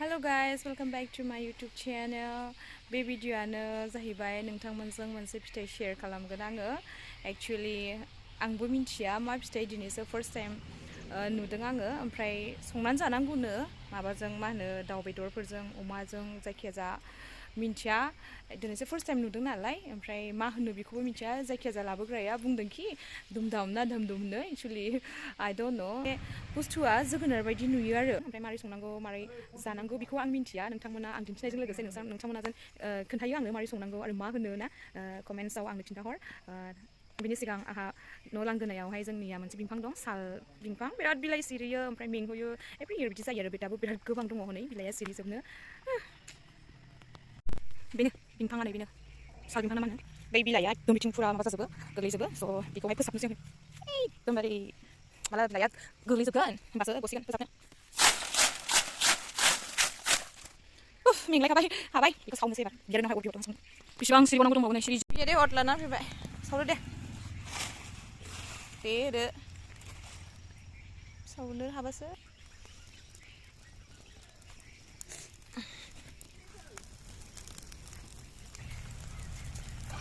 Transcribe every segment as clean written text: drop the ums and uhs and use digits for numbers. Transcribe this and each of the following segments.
Hello guys, welcome back to my YouTube channel. Bे भिडिअ'आनो जाहैबाय नोंथांमोनजों मोनसे फिथाइ शेयार खालामगोन आङो. Actually आंबो मिन्थिया मा फिथाइ दिनैसो first time नुदों आङो. ओमफ्राय संनानै जानांगौनो माबाजों मा होनो दाउ बेदरफोरजों अमाजों जायखिया मिन्थिया दिनैसो first time नुदों नालाय ओमफ्राय मा होनो बेखौबो मिन्थिया जायखिया लाबोग्राया बुंदोंखि दुमदाम ना धामधुम होनो actually I don't know. बुस्थुआ जोगोनार बायदि नुयो आरो ओमफ्राय मारै संनांगौ मारै जानांगौ बेखौ आं मिन्थिया नोंथांमोना आं दिन्थिनायजों लोगोसे नोंथांमोना जेन खोन्थायो आंनो मारै संनांगौ आरो मा होनो ना कमेन्ट्सआव आंनो खिन्थाहर बिनि सिगां आंहा न' लांगोनायावहाय जोंनिया मोनसे बिफां दं साल बिफां बिराद बिलाइ सिरियो ओमफ्राय मेंहोयो एभ्रि इयार बिदि जायो आरो बेटाबो बिराद गोबां दङ हनै बिलाइया सिरिजोबनो बेनो बिफाङा नै बेनो साल बिफां ना मा होनो बै बिलाइया एकदम बिथिं फुरा माबा जाजोबो गोग्लैजोबो स' बेखौहाय फोसाबनोसै आङो एकदमबारे माला बिलाइया गोग्लैजोबगोन होमबासो गसिगोन फोसाबनो मेंलायखाबाय हाबाय बेखौ सावनोसै एबार गेलेनो हागौ बिहरदों संनो बेसेबां सिरिबावनांगौ दंबावो नै सिरि दे अर लानानै फैबाय सावदो दे दे सावनो हाबासो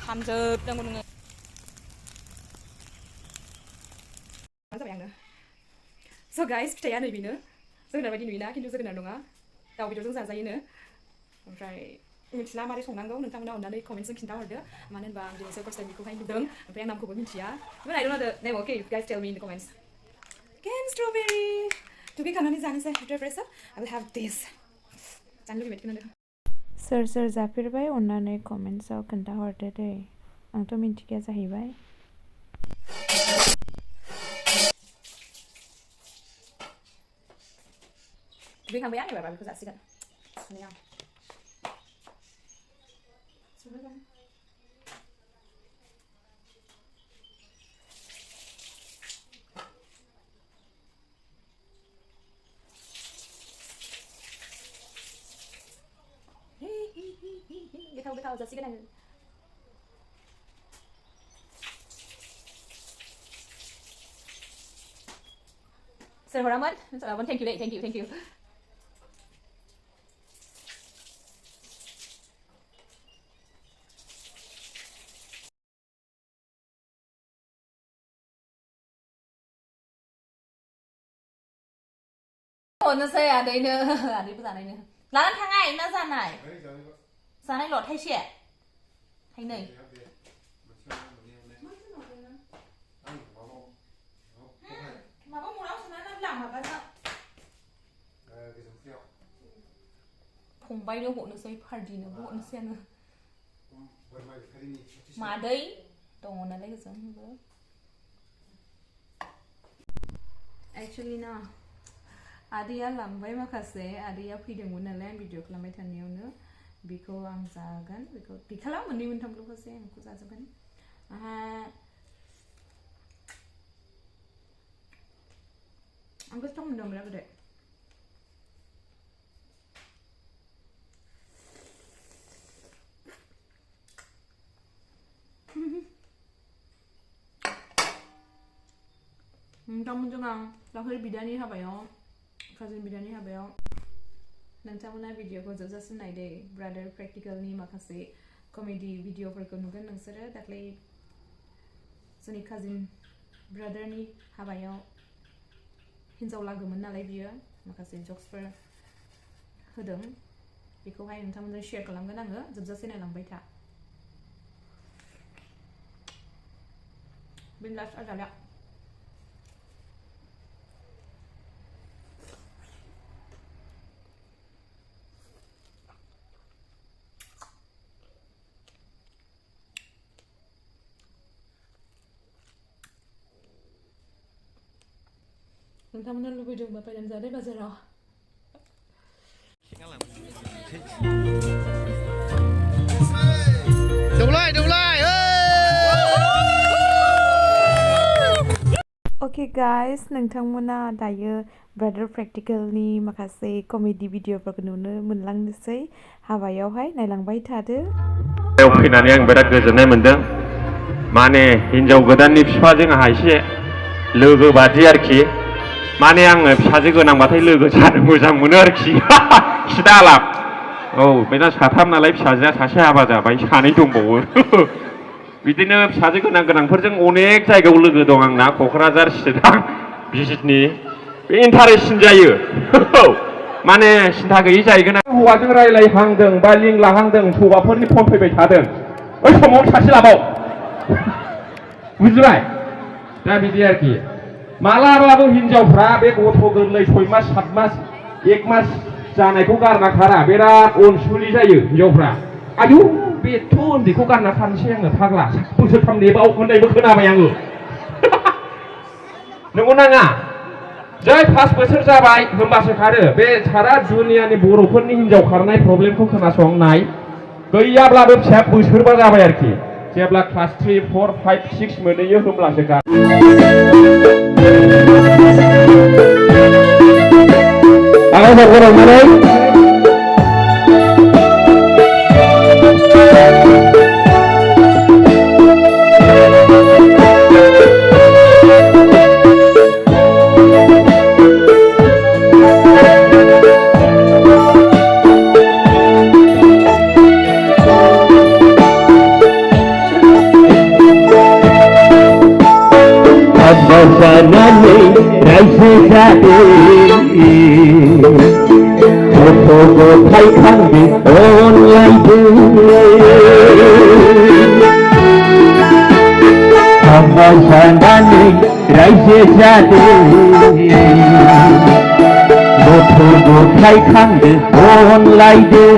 खामजोबनांगौ नोङो जाबाय आङो स' गाइस फिथाइया नै बेनो जोगोनार बायदि नुयोना खिन्थु जोगोनार नङा दाउ बेदरजों जाजायोनो ओमफ्राय मिथिला मारै संनांगौ नोंथांमोना अननानै कमेन्ट्सजों खिन्थाहरदो मानो होनबा आं दिनैसो फार्स्ट टाइम बेखौहाय नुदों ओमफ्राय आं नामखौबो मिन्थिया even I don't know the name. Okay, you guys tell me in the comments. Again strawberry दुगै खांनानै जानोसै after fresh up I will have this जानो लुगैबाय खोनादों सोर जाफेरबाय अननानै कमेन्ट्सआव खोन्थाहरदो दे आंथ' मिन्थिखाया जाहैबाय दुगैखांबाय आं एबार बेखौ जासिगोन सुनाया गोथाव जासिगोन आङो सोर हरामोन थेंक इउ हरनोसै आदैनो आदैबो जानायनो लानानै थाङाय ना जानाय जानायल' थाइसे थाइनै माबा मनाव सोनानै लां माबाजों फंबायनो हरनोसै पार्टिनोबो हरनोसै आङो मादै दङ नालाय गोजोंबो एक्चुअली ना आदैया लांबाय माखासे आदैया फैदोंमोन नालाय आं भिडिअ खालामबाय थानायावनो बेखौ आं जागोन बेखौ गैखाला मोननै मोनथामल'खौसै आं बेखौ जाजोबगोन आं गोथाव मोनदों बिराद गोदै नोंथांमोनजों आं दाखालि बिदानि हाबायाव काजिन बिदानि हाबायाव नोंथांमोना भिडिअखौ जोबजासिम नायदे ब्रादार प्रेक्टिकलनि माखासे कमेडि भिडिअफोरखौ नुगोन नोंसोरो दाख्लै जोंनि काजिन ब्रादारनि हाबायाव हिन्जाव लागोमोन नालाय बियो माखासे जक्सफोर होदों बेखौहाय नोंथांमोनजों शेयार खालामगोन आङो जोबजासे नायलांबाय था बिन्दास आजाला नोंथांमोना लुबैदोंबा बायनानै जादो बाजाराव दौलाय ओके गाइस नोंथांमोना दायो ब्रादार प्रेक्टिकलनि माखासे कमेडि भिडिअफोरखौ नुनो मोनलांनोसै हाबायावहाय नायलांबाय थादो फैनानै आं बिराद गोजोननाय मोनदों माने हिन्जाव गोदाननि बिफाजों आंहा एसे लोगो बादि आरोखि माने आङो फिसाजो गोनांबाथाय लोगो जानो मोजां मोनो आरोखि खिदा आलाप औ बेना साथाम नालाय फिसाजोआ सासे हाबा जाबाय सानै दंबावो बिदिनो फिसाजो गोनांफोरजों अनेक जायगायाव लोगो दं आंना क'क्राझार चिरां बिजनि बे इन्टारेस्टसिन जायो माने सिन्था गैयि जाहैगोन हौवाजों रायलायहांदों बा लिंक लाहांदों हौवाफोरनि फन फैबाय थादों ओइ समाव सासे लाबाव बुजिबाय दा बिदि आरोखि मालाबाबो हिनजावफ्रा बे गथ' गोरलै 6 मास 7 मास 1 मास जानायखौ गारना खारा बिराद अनसुलि जायो हिनजावफ्रा आयु बेथ' उन्दैखौ गारना खानोसै आङो फाग्ला बोसोरथाम नेबाव होननायबो खोनाबाय आङो नंगौ नाङा जै 5 बोसोर जाबाय होमबासो खारो बे सारा दुनियानि बर'फोरनि हिनजाव खारनाय प्रब्लेमखौ खोनासंनाय गैयाब्लाबो फिसाया बोसोरबा जाबाय आरोखि जेब्ला क्लास 3 4 5 6 मोनहैयो होमब्लासो गारो आङो गरमनानै जानानै रायजो जादों गथ' गथाय खांदों अनलायदों हाबा जानानै रायजो जादों गथ' गथाय खांदों अनलायदों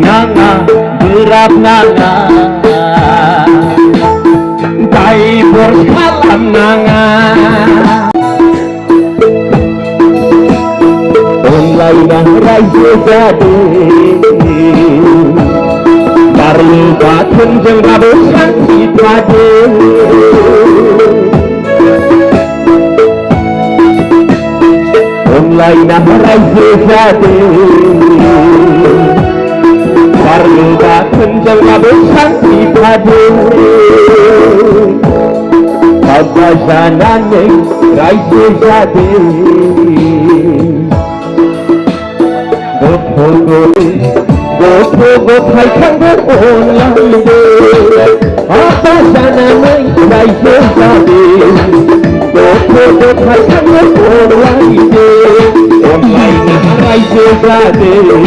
नाङा गोराब नाङा दायबर खालामनाङा अनलायना रायजो जादों बारलु बाथोनजोंबाबो सान्थि थादों अनलायना रायजो जादों बारलु बाथोनजोंबाबो सान्थि थादों हाबा जानानै रायजो जादों गथ' गथाय खांदों अनलायदों हाबा जानानै रायजो जादों गथ' गथाय खांदों अनलायदों अनलायना रायजो जादों